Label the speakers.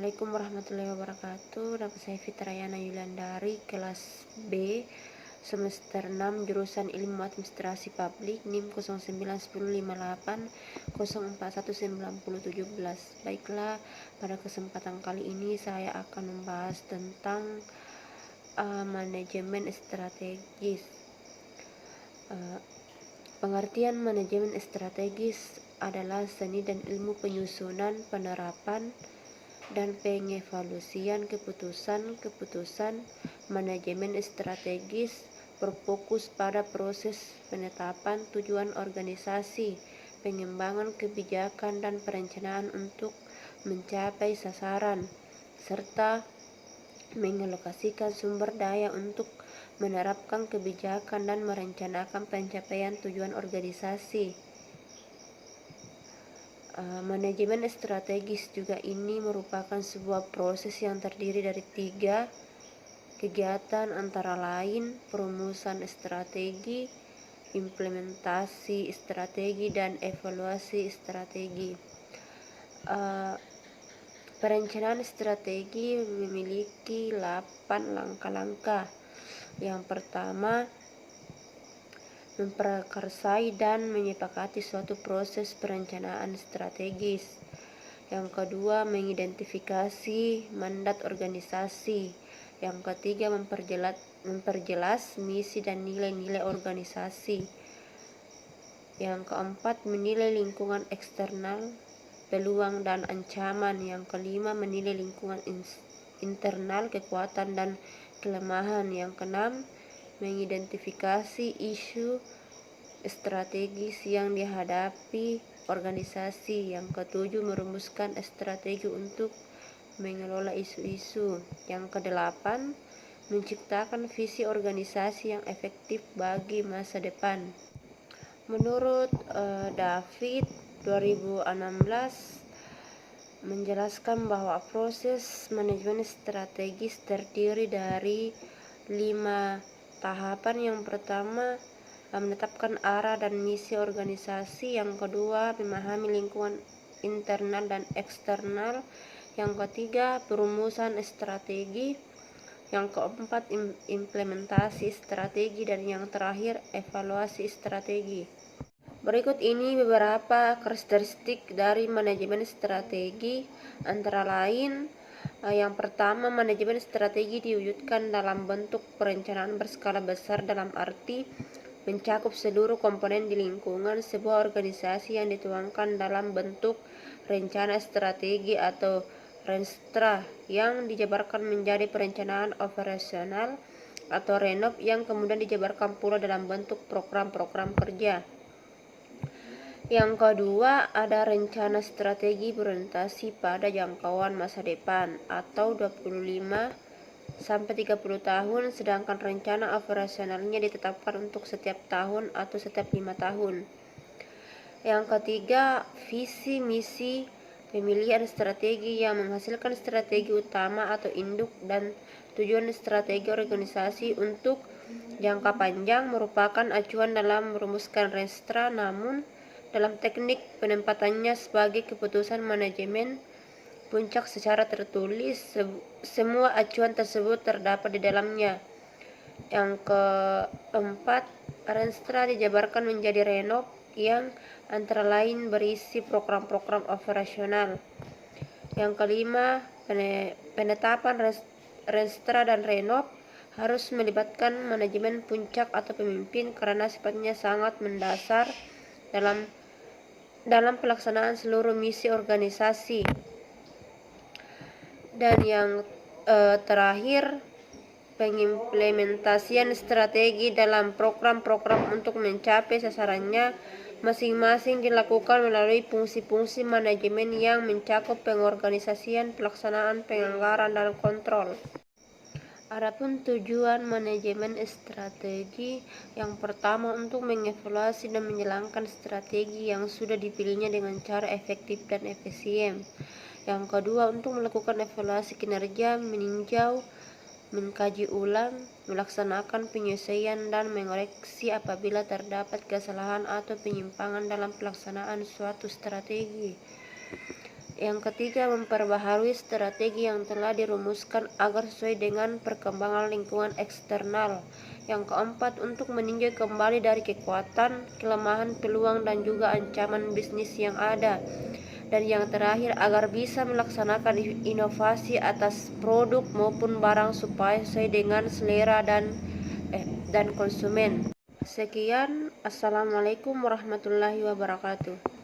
Speaker 1: Assalamualaikum warahmatullahi wabarakatuh. Nama saya Fitrayana Yulandari, kelas B, semester 6, jurusan Ilmu Administrasi Publik, NIM 091058041917. Baiklah, pada kesempatan kali ini saya akan membahas tentang manajemen strategis. Pengertian manajemen strategis adalah seni dan ilmu penyusunan, penerapan, dan pengevaluasian keputusan. Manajemen strategis berfokus pada proses penetapan tujuan organisasi, pengembangan kebijakan dan perencanaan untuk mencapai sasaran, serta mengalokasikan sumber daya untuk menerapkan kebijakan dan merencanakan pencapaian tujuan organisasi. Manajemen strategis juga ini merupakan sebuah proses yang terdiri dari 3 kegiatan, antara lain perumusan strategi, implementasi strategi, dan evaluasi strategi. Perencanaan strategi memiliki 8 langkah-langkah. Yang pertama, memprakarsai dan menyepakati suatu proses perencanaan strategis. Yang kedua, mengidentifikasi mandat organisasi. Yang ketiga, memperjelas misi dan nilai-nilai organisasi. Yang keempat, menilai lingkungan eksternal, peluang dan ancaman. Yang kelima, menilai lingkungan internal, kekuatan dan kelemahan. Yang keenam, mengidentifikasi isu strategis yang dihadapi organisasi. Yang ketujuh, merumuskan strategi untuk mengelola isu-isu. Yang kedelapan, menciptakan visi organisasi yang efektif bagi masa depan. Menurut David 2016 menjelaskan bahwa proses manajemen strategis terdiri dari 5 tahapan. Yang pertama, menetapkan arah dan misi organisasi. Yang kedua, memahami lingkungan internal dan eksternal. Yang ketiga, perumusan strategi. Yang keempat, implementasi strategi. Dan yang terakhir, evaluasi strategi. Berikut ini beberapa karakteristik dari manajemen strategi, antara lain yang pertama, manajemen strategi diwujudkan dalam bentuk perencanaan berskala besar, dalam arti mencakup seluruh komponen di lingkungan sebuah organisasi yang dituangkan dalam bentuk rencana strategi atau Renstra, yang dijabarkan menjadi perencanaan operasional atau RENOP, yang kemudian dijabarkan pula dalam bentuk program-program kerja. Yang kedua, ada rencana strategi berorientasi pada jangkauan masa depan atau 25 sampai 30 tahun, sedangkan rencana operasionalnya ditetapkan untuk setiap tahun atau setiap 5 tahun. Yang ketiga, visi misi pemilihan strategi yang menghasilkan strategi utama atau induk dan tujuan strategi organisasi untuk jangka panjang merupakan acuan dalam merumuskan Renstra, namun dalam teknik penempatannya sebagai keputusan manajemen puncak secara tertulis, semua acuan tersebut terdapat di dalamnya. Yang keempat, Renstra dijabarkan menjadi RENOP yang antara lain berisi program-program operasional. Yang kelima, penetapan Renstra dan RENOP harus melibatkan manajemen puncak atau pemimpin karena sifatnya sangat mendasar dalam pelaksanaan seluruh misi organisasi. Dan yang terakhir, pengimplementasian strategi dalam program-program untuk mencapai sasarannya masing-masing dilakukan melalui fungsi-fungsi manajemen yang mencakup pengorganisasian, pelaksanaan, penganggaran, dan kontrol. Adapun tujuan manajemen strategi, yang pertama untuk mengevaluasi dan menjalankan strategi yang sudah dipilihnya dengan cara efektif dan efisien. Yang kedua, untuk melakukan evaluasi kinerja, meninjau, mengkaji ulang, melaksanakan penyesuaian dan mengoreksi apabila terdapat kesalahan atau penyimpangan dalam pelaksanaan suatu strategi. Yang ketiga, memperbaharui strategi yang telah dirumuskan agar sesuai dengan perkembangan lingkungan eksternal. Yang keempat, untuk meninjau kembali dari kekuatan, kelemahan, peluang, dan juga ancaman bisnis yang ada. Dan yang terakhir, agar bisa melaksanakan inovasi atas produk maupun barang supaya sesuai dengan selera dan konsumen. Sekian, assalamualaikum warahmatullahi wabarakatuh.